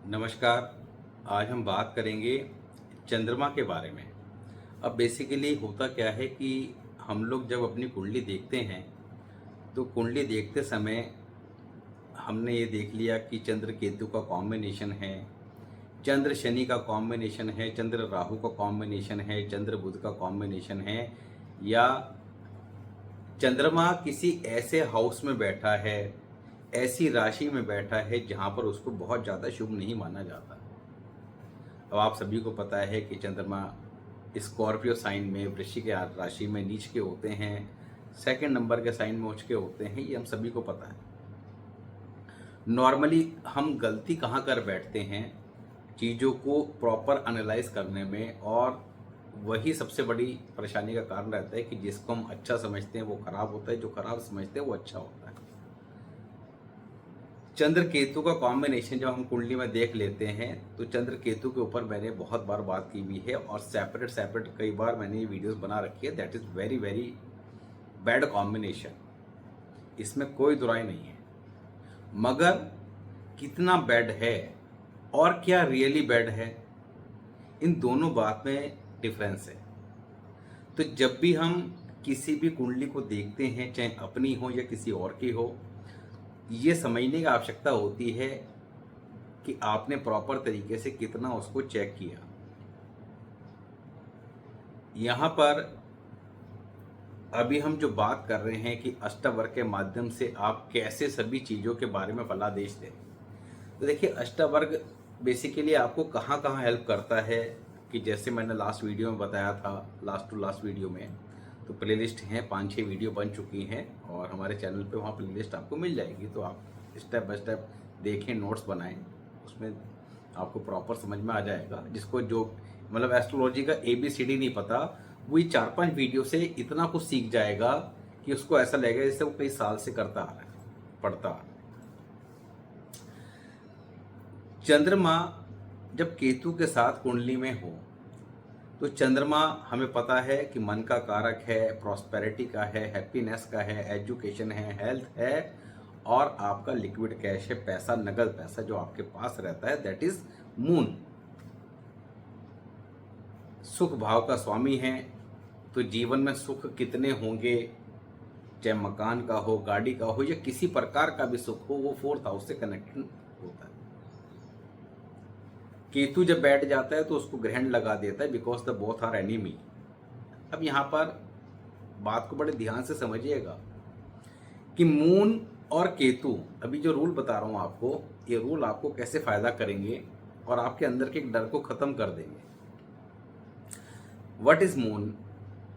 नमस्कार। आज हम बात करेंगे चंद्रमा के बारे में। अब बेसिकली होता क्या है कि हम लोग जब अपनी कुंडली देखते हैं तो कुंडली देखते समय हमने ये देख लिया कि चंद्र केतु का कॉम्बिनेशन है, चंद्र शनि का कॉम्बिनेशन है, चंद्र राहु का कॉम्बिनेशन है, चंद्र बुध का कॉम्बिनेशन है, या चंद्रमा किसी ऐसे हाउस में बैठा है, ऐसी राशि में बैठा है जहाँ पर उसको बहुत ज़्यादा शुभ नहीं माना जाता। अब आप सभी को पता है कि चंद्रमा स्कॉर्पियो साइन में, वृश्चिक राशि में नीच के होते हैं, सेकंड नंबर के साइन में उच्च के होते हैं, ये हम सभी को पता है। नॉर्मली हम गलती कहाँ कर बैठते हैं चीज़ों को प्रॉपर एनालाइज करने में, और वही सबसे बड़ी परेशानी का कारण रहता है कि जिसको हम अच्छा समझते हैं वो खराब होता है, जो खराब समझते हैं वो अच्छा होता है। चंद्र केतु का कॉम्बिनेशन जब हम कुंडली में देख लेते हैं तो चंद्र केतु के ऊपर मैंने बहुत बार बात की हुई है और सेपरेट कई बार मैंने ये वीडियोस बना रखी है। That is very very bad combination, इसमें कोई दुराई नहीं है। मगर कितना बैड है और क्या रियली बैड है, इन दोनों बात में डिफरेंस है। तो जब भी हम किसी भी कुंडली को देखते हैं, चाहे अपनी हो या किसी और की हो, ये समझने की आवश्यकता होती है कि आपने प्रॉपर तरीके से कितना उसको चेक किया। यहाँ पर अभी हम जो बात कर रहे हैं कि अष्टावर्ग के माध्यम से आप कैसे सभी चीज़ों के बारे में फलादेश दें, तो देखिए अष्टावर्ग बेसिकली आपको कहाँ कहाँ हेल्प करता है कि जैसे मैंने लास्ट वीडियो में बताया था, लास्ट टू लास्ट वीडियो में, तो प्लेलिस्ट हैं, 5-6 वीडियो बन चुकी हैं और हमारे चैनल पे वहाँ प्लेलिस्ट आपको मिल जाएगी। तो आप स्टेप बाय स्टेप देखें, नोट्स बनाएं, उसमें आपको प्रॉपर समझ में आ जाएगा। जिसको जो मतलब एस्ट्रोलॉजी का ABCD नहीं पता, वही 4-5 वीडियो से इतना कुछ सीख जाएगा कि उसको ऐसा लगेगा जैसे वो कई साल से करता आ रहा है, पढ़ता आ रहा है। चंद्रमा जब केतु के साथ कुंडली में हो तो चंद्रमा हमें पता है कि मन का कारक है, प्रॉस्पेरिटी का है, हैप्पीनेस का है, एजुकेशन है, हेल्थ है, और आपका लिक्विड कैश है, पैसा, नगद पैसा जो आपके पास रहता है, दैट इज मून। सुख भाव का स्वामी है, तो जीवन में सुख कितने होंगे, चाहे मकान का हो, गाड़ी का हो, या किसी प्रकार का भी सुख हो, वो 4th हाउस से कनेक्टेड होता है। केतु जब बैठ जाता है तो उसको ग्रहण लगा देता है, because the both are enemy. अब यहाँ पर बात को बड़े ध्यान से समझिएगा कि मून और केतु, अभी जो रूल बता रहा हूँ आपको, ये रूल आपको कैसे फायदा करेंगे और आपके अंदर के एक डर को खत्म कर देंगे। व्हाट इज मून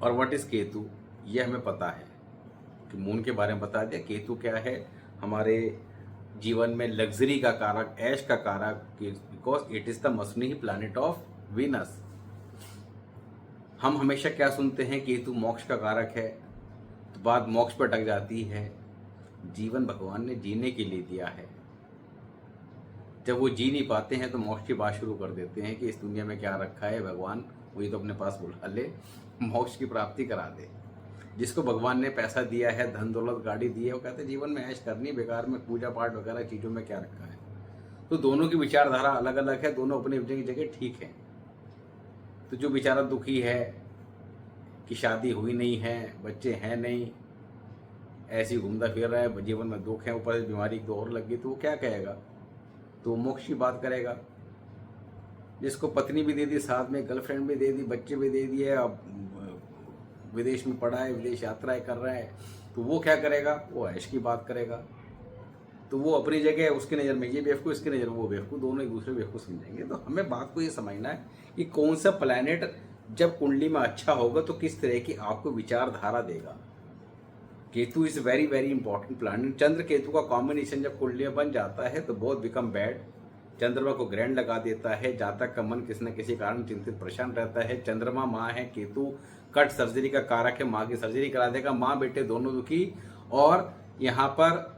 और व्हाट इज केतु, ये हमें पता है कि मून के बारे में बता दिया। केतु क्या है, हमारे जीवन में लग्जरी का कारक, ऐश का कारक, बिकॉज इट इज द मसनी प्लैनेट ऑफ वीनस। हम हमेशा क्या सुनते हैं, केतु मोक्ष का कारक है, तो बात मोक्ष पर अटक जाती है। जीवन भगवान ने जीने के लिए दिया है, जब वो जी नहीं पाते हैं तो मोक्ष की बात शुरू कर देते हैं कि इस दुनिया में क्या रखा है भगवान, वही तो अपने पास बुला ले, मोक्ष की प्राप्ति करा दे। जिसको भगवान ने पैसा दिया है, धन दौलत गाड़ी दी है, वो कहते हैं जीवन में ऐश करनी, बेकार में पूजा पाठ वगैरह चीज़ों में क्या रखा है। तो दोनों की विचारधारा अलग अलग है, दोनों अपनी अपनी जगह ठीक है। तो जो बेचारा दुखी है कि शादी हुई नहीं है, बच्चे हैं नहीं, ऐसे ही घूमता फिर रहा है, जीवन में दुख है, ऊपर से बीमारी एक दो और लग गई, तो वो क्या कहेगा, तो वो मोक्ष की बात करेगा। जिसको पत्नी भी दे दी, साथ में गर्लफ्रेंड भी दे दी, बच्चे भी दे दिए, अब विदेश में पढ़ा है, विदेश यात्राएं कर रहा है, तो वो क्या करेगा, वो ऐश की बात करेगा। तो वो अपनी जगह, उसकी नज़र में ये बेवकूफ़, इसकी नज़र में वो बेवकूफ़, दोनों एक दूसरे बेवकूफ़ समझेंगे। तो हमें बात को ये समझना है कि कौन सा प्लैनेट जब कुंडली में अच्छा होगा तो किस तरह की आपको विचारधारा देगा। Ketu is very very important planet. Chandra Ketu का कॉम्बिनेशन जब कुंडली में बन जाता है तो बहुत बिकम बैड। चंद्रमा को ग्रहण लगा देता है, जातक का मन किसी न किसी कारण चिंतित परेशान रहता है। चंद्रमा माँ है, केतु कट सर्जरी का कारक है, माँ की सर्जरी करा देगा, माँ बेटे दोनों दुखी। और यहाँ पर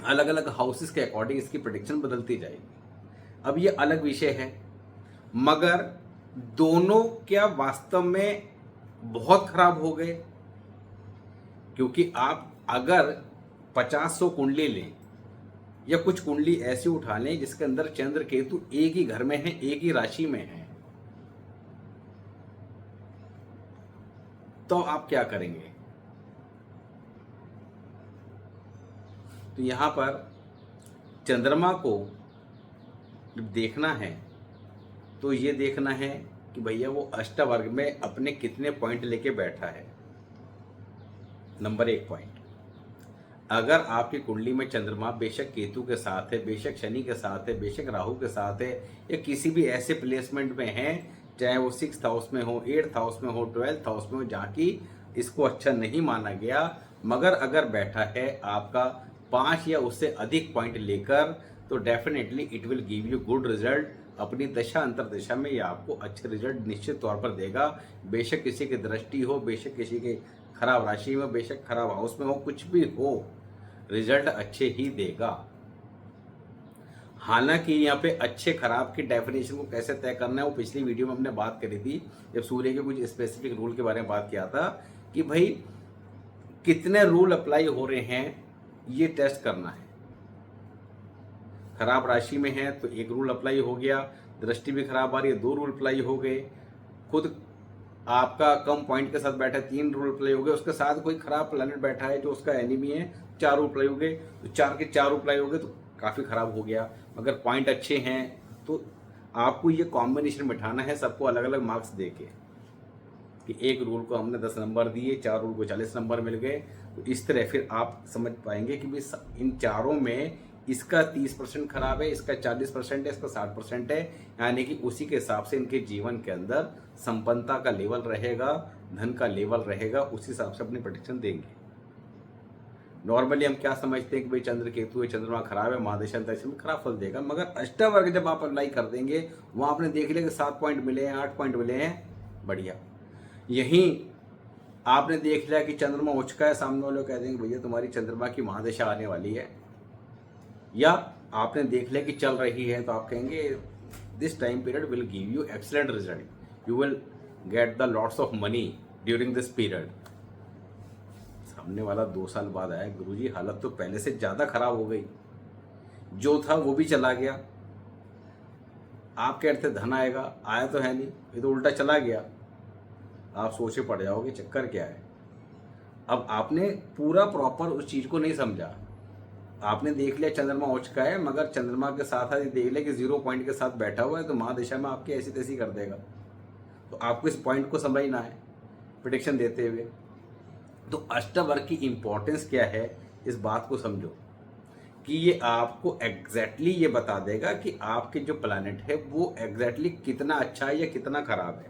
अलग अलग हाउसेस के अकॉर्डिंग इसकी प्रेडिक्शन बदलती जाएगी। अब ये अलग विषय है, मगर दोनों क्या वास्तव में बहुत खराब हो गए? क्योंकि आप अगर 50-100 कुंडली लें या कुछ कुंडली ऐसी उठा लें जिसके अंदर चंद्र केतु एक ही घर में है, एक ही राशि में है, तो आप क्या करेंगे? तो यहां पर चंद्रमा को जब देखना है तो ये देखना है कि भैया वो अष्टवर्ग में अपने कितने पॉइंट लेके बैठा है। नंबर 1 पॉइंट, अगर आपकी कुंडली में चंद्रमा बेशक केतु के साथ है, बेशक शनि के साथ है, बेशक राहु के साथ है, या किसी भी ऐसे प्लेसमेंट में है, चाहे वो 6th हाउस में हो, 8th हाउस में हो, 12th हाउस में हो, जहाँ की इसको अच्छा नहीं माना गया, मगर अगर बैठा है आपका 5 या उससे अधिक पॉइंट लेकर, तो definitely it will give you good result. अपनी दशा अंतरदशा में ये आपको अच्छे रिजल्ट निश्चित तौर पर देगा। बेशक किसी की दृष्टि हो, बेशक किसी के खराब राशि में, बेशक खराब हाउस में हो, कुछ भी हो, रिजल्ट अच्छे ही देगा। हालांकि यहाँ पे अच्छे खराब की डेफिनेशन को कैसे तय करना है वो पिछली वीडियो में हमने बात करी थी, जब सूर्य के कुछ स्पेसिफिक रूल के बारे में बात किया था कि भाई कितने रूल अप्लाई हो रहे हैं ये टेस्ट करना है। खराब राशि में है तो 1 रूल अप्लाई हो गया, दृष्टि भी खराब आ रही है 2 रूल अप्लाई हो गए, खुद आपका कम पॉइंट के साथ बैठा है 3 रूल अप्लाई हो गए, उसके साथ कोई खराब प्लैनेट बैठा है जो उसका एनिमी है 4 रूल अप्लाई हो गए, तो 4 के 4 अप्लाई हो गए तो काफ़ी खराब हो गया। अगर पॉइंट अच्छे हैं तो आपको ये कॉम्बिनेशन बिठाना है, सबको अलग अलग मार्क्स दे के, कि 1 रूल को हमने 10 नंबर दिए, 4 रूल को 40 नंबर मिल गए, तो इस तरह फिर आप समझ पाएंगे कि भाई इन चारों में इसका 30% खराब है, इसका 40% है, इसका 60% है, यानी कि उसी के हिसाब से इनके जीवन के अंदर संपन्नता का लेवल रहेगा, धन का लेवल रहेगा, उसी हिसाब से अपनी प्रेडिक्शन देंगे। नॉर्मली हम क्या समझते हैं कि भाई चंद्र केतु है, चंद्रमा खराब है, महादशा में खराब फल देगा, मगर अष्टवर्ग जब आप अप्लाई कर देंगे वहाँ आपने देख लिया कि 7 पॉइंट मिले हैं, 8 पॉइंट मिले हैं, बढ़िया। यहीं आपने देख लिया कि चंद्रमा उच्च का है, सामने वाले कह देंगे भैया तुम्हारी चंद्रमा की महादशा आने वाली है, या आपने देख लिया कि चल रही है तो आप कहेंगे this time period will give you excellent result, you will get the lots of money during this period. सामने वाला 2 साल बाद आया, गुरुजी हालत तो पहले से ज़्यादा खराब हो गई, जो था वो भी चला गया, आप कह रहे थे धन आएगा, आया तो है नहीं, ये तो उल्टा चला गया। आप सोचे पड़ जाओगे चक्कर क्या है। अब आपने पूरा प्रॉपर उस चीज़ को नहीं समझा, आपने देख लिया चंद्रमा उच्च का है, मगर चंद्रमा के साथ ही देख लिया कि 0 पॉइंट के साथ बैठा हुआ है, तो महादशा में आपकी ऐसी तैसी कर देगा। तो आपको इस पॉइंट को समझना है प्रेडिक्शन देते हुए। तो अष्टवर्ग की इंपॉर्टेंस क्या है, इस बात को समझो कि ये आपको एग्जैक्टली ये बता देगा कि आपके जो प्लैनेट है वो एग्जैक्टली कितना अच्छा है या कितना खराब है।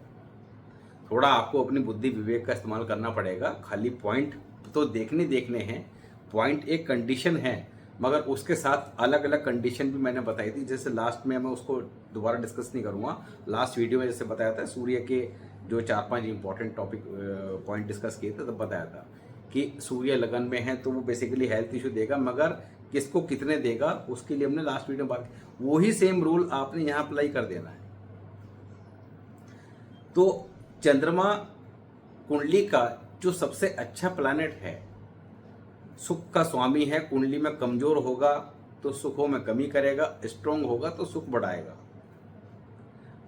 थोड़ा आपको अपनी बुद्धि विवेक का इस्तेमाल करना पड़ेगा, खाली पॉइंट तो देखने हैं, पॉइंट एक कंडीशन है, मगर उसके साथ अलग अलग कंडीशन भी मैंने बताई थी, जैसे लास्ट में मैं उसको दोबारा डिस्कस नहीं करूँगा। लास्ट वीडियो में जैसे बताया था सूर्य के जो 4-5 इंपॉर्टेंट टॉपिक पॉइंट डिस्कस किए थे, तब बताया था कि सूर्य लगन में है तो वो बेसिकली हेल्थ इशू देगा, मगर किसको कितने देगा उसके लिए हमने लास्ट वीडियो में बात की। वही सेम रूल आपने यहाँ अप्लाई कर देना है। तो चंद्रमा कुंडली का जो सबसे अच्छा प्लैनेट है, सुख का स्वामी है, कुंडली में कमजोर होगा तो सुखों में कमी करेगा, स्ट्रोंग होगा तो सुख बढ़ाएगा।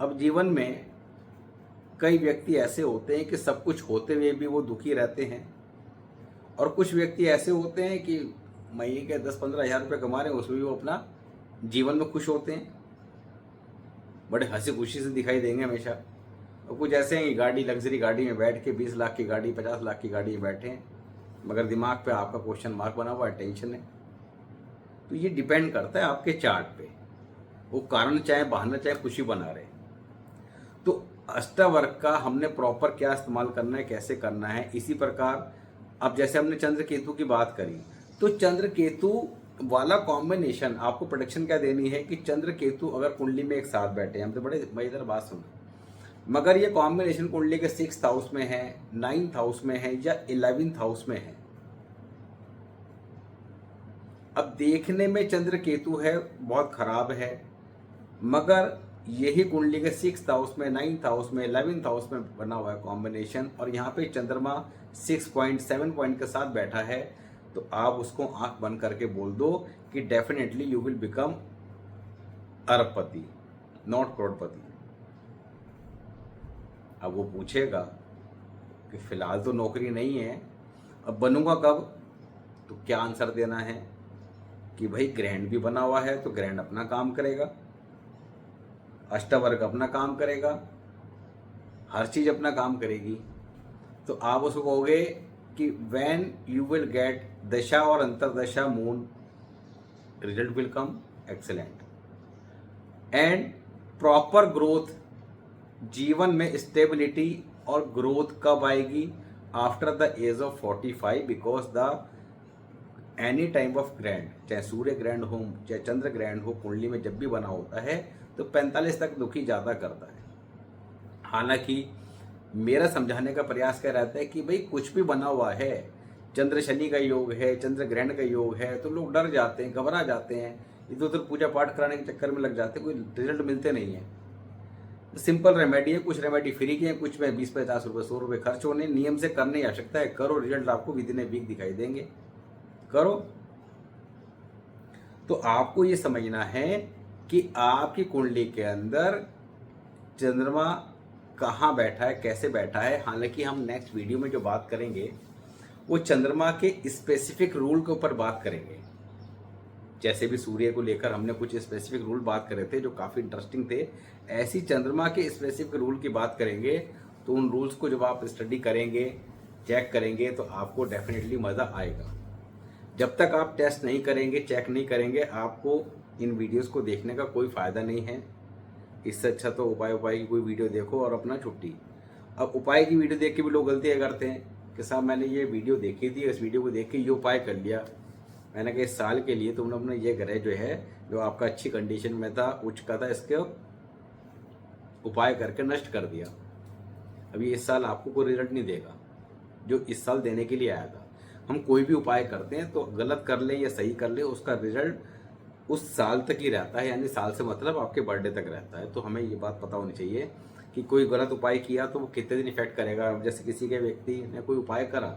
अब जीवन में कई व्यक्ति ऐसे होते हैं कि सब कुछ होते हुए भी वो दुखी रहते हैं, और कुछ व्यक्ति ऐसे होते हैं कि महीने के 10-15 हज़ार रुपये कमा रहे हैं, उसमें भी वो अपना जीवन में खुश होते हैं, बड़े हंसी खुशी से दिखाई देंगे हमेशा। और कुछ ऐसे हैं गाड़ी, लग्जरी गाड़ी में बैठ के 20 लाख की गाड़ी, 50 लाख की गाड़ी में बैठे हैं, मगर दिमाग पे आपका क्वेश्चन मार्क बना हुआ है, टेंशन है। तो ये डिपेंड करता है आपके चार्ट पे, वो कारण चाहे बहाना चाहे खुशी बना रहे। तो अष्टवर्ग का हमने प्रॉपर क्या इस्तेमाल करना है, कैसे करना है, इसी प्रकार अब जैसे हमने चंद्र केतु की बात करी, तो चंद्र केतु वाला कॉम्बिनेशन आपको प्रेडिक्शन क्या देनी है कि चंद्र केतु अगर कुंडली में एक साथ बैठे हैं, हम तो बड़े मजेदार बात सुनो, मगर ये कॉम्बिनेशन कुंडली के 6th हाउस में है, 9th हाउस में है या 11th हाउस में है। अब देखने में चंद्र केतु है बहुत खराब है, मगर यही कुंडली के 6th हाउस में, 9th हाउस में, 11th हाउस में बना हुआ है कॉम्बिनेशन, और यहाँ पे चंद्रमा 6 पॉइंट 7 पॉइंट के साथ बैठा है, तो आप उसको आंख बंद करके बोल दो कि डेफिनेटली यू विल बिकम अरबपति, नॉट करोड़पति। अब वो पूछेगा कि फिलहाल तो नौकरी नहीं है, अब बनूंगा कब? तो क्या आंसर देना है कि भाई ग्रैंड भी बना हुआ है तो ग्रैंड अपना काम करेगा, अष्टवर्ग अपना काम करेगा, हर चीज अपना काम करेगी। तो आप उसको कहोगे कि when you will get dasha और antardasha moon, result will come excellent. And proper growth, जीवन में स्टेबिलिटी और ग्रोथ कब आएगी? After the age of 45, because the any time of grand, चाहे सूर्य ग्रैंड हो चाहे चंद्र ग्रैंड हो, कुंडली में जब भी बना होता है तो 45 तक दुखी ज़्यादा करता है। हालांकि मेरा समझाने का प्रयास क्या रहता है कि भाई कुछ भी बना हुआ है, चंद्र शनि का योग है, चंद्र ग्रहण का योग है, तो लोग डर जाते हैं, घबरा जाते हैं, इधर उधर पूजा पाठ कराने के चक्कर में लग जाते हैं, कोई रिजल्ट मिलते नहीं है। सिंपल रेमेडी है, कुछ रेमेडी फ्री के हैं, कुछ में 20-50 रुपये 100 रुपये खर्च होने, नियम से करने की आवश्यकता है। करो, रिजल्ट आपको विद इन ए वीक दिखाई देंगे। करो। तो आपको ये समझना है कि आपकी कुंडली के अंदर चंद्रमा कहाँ बैठा है, कैसे बैठा है। हालांकि हम नेक्स्ट वीडियो में जो बात करेंगे वो चंद्रमा के स्पेसिफिक रूल के ऊपर बात करेंगे। जैसे भी सूर्य को लेकर हमने कुछ स्पेसिफिक रूल बात करे थे जो काफ़ी इंटरेस्टिंग थे, ऐसी चंद्रमा के स्पेसिफिक रूल की बात करेंगे। तो उन रूल्स को जब आप स्टडी करेंगे, चेक करेंगे, तो आपको डेफिनेटली मज़ा आएगा। जब तक आप टेस्ट नहीं करेंगे, चेक नहीं करेंगे, आपको इन वीडियोस को देखने का कोई फ़ायदा नहीं है। इससे अच्छा तो उपाय की कोई वीडियो देखो और अपना छुट्टी। अब उपाय की वीडियो देख के भी लोग गलतियाँ करते हैं कि साहब मैंने ये वीडियो देखी थी, इस वीडियो को देख के ये उपाय कर लिया। मैंने कहा इस साल के लिए तुमने अपना ये ग्रह जो है, जो आपका अच्छी कंडीशन में था, उच्च का था, इसके उपाय करके नष्ट कर दिया। अभी इस साल आपको कोई रिजल्ट नहीं देगा जो इस साल देने के लिए आया था। हम कोई भी उपाय करते हैं तो गलत कर ले या सही कर ले, उसका रिजल्ट उस साल तक ही रहता है, यानी साल से मतलब आपके बर्थडे तक रहता है। तो हमें ये बात पता होनी चाहिए कि कोई गलत उपाय किया तो वो कितने दिन इफेक्ट करेगा। अब जैसे किसी के व्यक्ति ने कोई उपाय करा,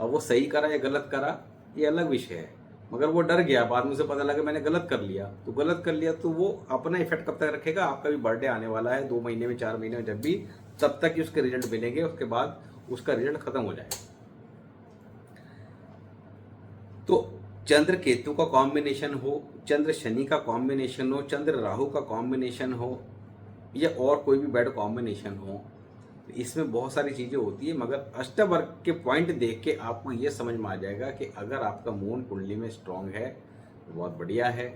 अब वो सही करा या गलत करा ये अलग विषय है, मगर वो डर गया, बाद में उसे पता लगा मैंने गलत कर लिया, तो गलत कर लिया तो वो अपना इफेक्ट कब तक रखेगा? आपका भी बर्थडे आने वाला है 2 महीने में, 4 महीने में, जब भी, तब तक ही उसके रिजल्ट मिलेंगे, उसके बाद उसका रिजल्ट खत्म हो जाएगा। तो चंद्र केतु का कॉम्बिनेशन हो, चंद्र शनि का कॉम्बिनेशन हो, चंद्र राहु का कॉम्बिनेशन हो, या और कोई भी बैड कॉम्बिनेशन हो, इसमें बहुत सारी चीज़ें होती है। मगर अष्टवर्ग के पॉइंट देख के आपको ये समझ में आ जाएगा कि अगर आपका मून कुंडली में स्ट्रांग है तो बहुत बढ़िया है।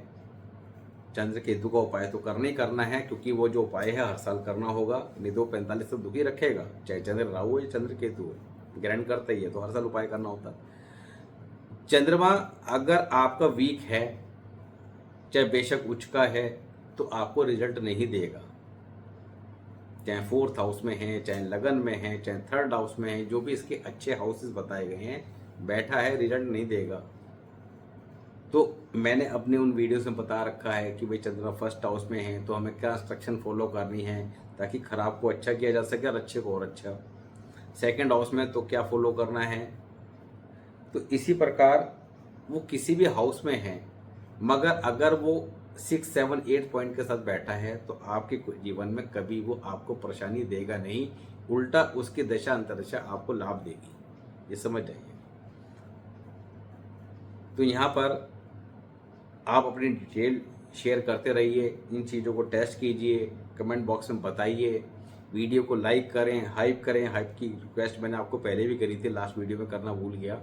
चंद्र केतु का उपाय तो करना ही करना है, क्योंकि वो जो उपाय है हर साल करना होगा, नहीं तो 45 तक दुखी रखेगा, चाहे चंद्र राहु हो या चंद्र केतु हो, ग्रहण करता ही है तो हर साल उपाय करना होता है। चंद्रमा अगर आपका वीक है, चाहे बेशक उच्च का है, तो आपको रिजल्ट नहीं देगा। चाहे 4th हाउस में है, चाहे लगन में है, चाहे 3rd हाउस में है, जो भी इसके अच्छे हाउसेस बताए गए हैं, बैठा है, रिजल्ट नहीं देगा। तो मैंने अपने उन वीडियोस में बता रखा है कि भाई चंद्रमा 1st हाउस में है तो हमें क्या इंस्ट्रक्शन फॉलो करनी है ताकि खराब को अच्छा किया जा सके और अच्छे को और अच्छा। 2nd हाउस में तो क्या फॉलो करना है। तो इसी प्रकार वो किसी भी हाउस में है, मगर अगर वो 6, 7, 8 पॉइंट के साथ बैठा है तो आपके जीवन में कभी वो आपको परेशानी देगा नहीं, उल्टा उसकी दशा अंतरदशा आपको लाभ देगी। ये समझ जाइए। तो यहाँ पर आप अपनी डिटेल शेयर करते रहिए, इन चीज़ों को टेस्ट कीजिए, कमेंट बॉक्स में बताइए, वीडियो को लाइक करें, हाइप करें। हाइप की रिक्वेस्ट मैंने आपको पहले भी करी थी, लास्ट वीडियो में करना भूल गया,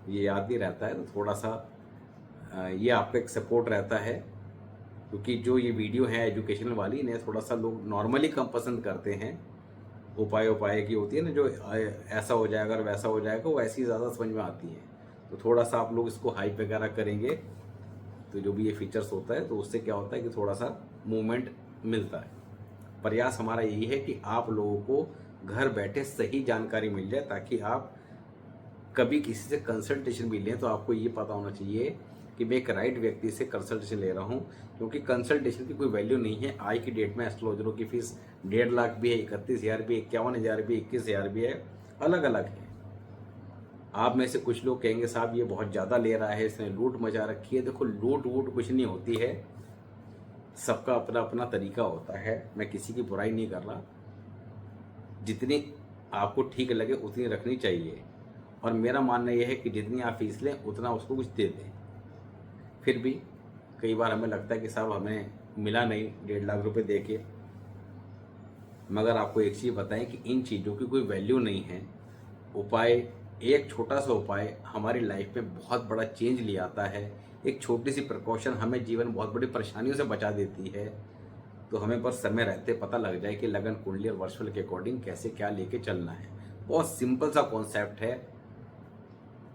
ये याद नहीं रहता है। तो थोड़ा सा ये आपका एक सपोर्ट रहता है, क्योंकि जो ये वीडियो है एजुकेशनल वाली, इन्हें थोड़ा सा लोग नॉर्मली कम पसंद करते हैं। उपाय की होती है ना, जो ऐसा हो जाएगा और वैसा हो जाएगा, वो ऐसी ज़्यादा समझ में आती है। तो थोड़ा सा आप लोग इसको हाइप वगैरह करेंगे तो जो भी ये फीचर्स होता है तो उससे क्या होता है कि थोड़ा सा मूवमेंट मिलता है। प्रयास हमारा यही है कि आप लोगों को घर बैठे सही जानकारी मिल जाए, ताकि आप कभी किसी से कंसल्टेशन भी लें तो आपको ये पता होना चाहिए कि मैं एक राइट व्यक्ति से कंसल्टेशन ले रहा हूँ, क्योंकि कंसल्टेशन की कोई वैल्यू नहीं है। आज की डेट में एस्ट्रोलॉजरों की फीस 1.5 लाख भी है, 31,000 भी, 51,000 भी, 21,000 भी है, अलग अलग है। आप में से कुछ लोग कहेंगे साहब ये बहुत ज़्यादा ले रहा है, इसने लूट मचा रखी है। देखो लूट वूट कुछ नहीं होती है, सबका अपना अपना तरीका होता है, मैं किसी की बुराई नहीं कर रहा। जितनी आपको ठीक लगे उतनी रखनी चाहिए, और मेरा मानना यह है कि जितनी आप फीस लें उतना उसको कुछ दे दें। फिर भी कई बार हमें लगता है कि साहब हमें मिला नहीं 1.5 लाख रुपए दे के, मगर आपको एक चीज़ बताएं कि इन चीज़ों की कोई वैल्यू नहीं है। उपाय, एक छोटा सा उपाय हमारी लाइफ में बहुत बड़ा चेंज ले आता है। एक छोटी सी प्रिकॉशन हमें जीवन में बहुत बड़ी परेशानियों से बचा देती है। तो हमें बस समय रहते पता लग जाए कि लगन कुंडली और वर्षफल के अकॉर्डिंग कैसे क्या लेके चलना है। बहुत सिंपल सा कॉन्सेप्ट है।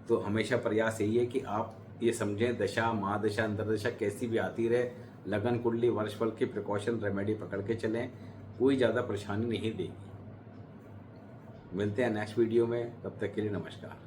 तो हमेशा प्रयास यही है कि आप ये समझें, दशा महादशा अंतरदशा कैसी भी आती रहे, लगन कुंडली वर्षफल की प्रिकॉशन रेमेडी पकड़ के चलें, कोई ज़्यादा परेशानी नहीं देगी। मिलते हैं नेक्स्ट वीडियो में, तब तक के लिए नमस्कार।